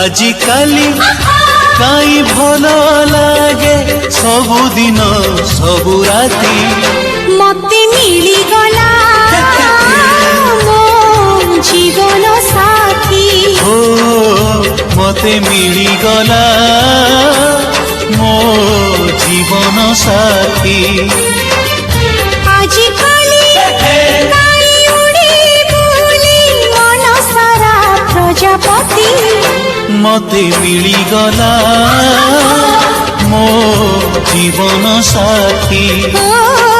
आजिकाली काई भल लागे सबुदिन सबु राती मते मिली गला मो जीवन साथी हो मते मिली गला मो जीवन साथी आजिकाली काई उड़ी बुली मन सारा प्रजापति मते मिली गला मो जीवन साथी ओ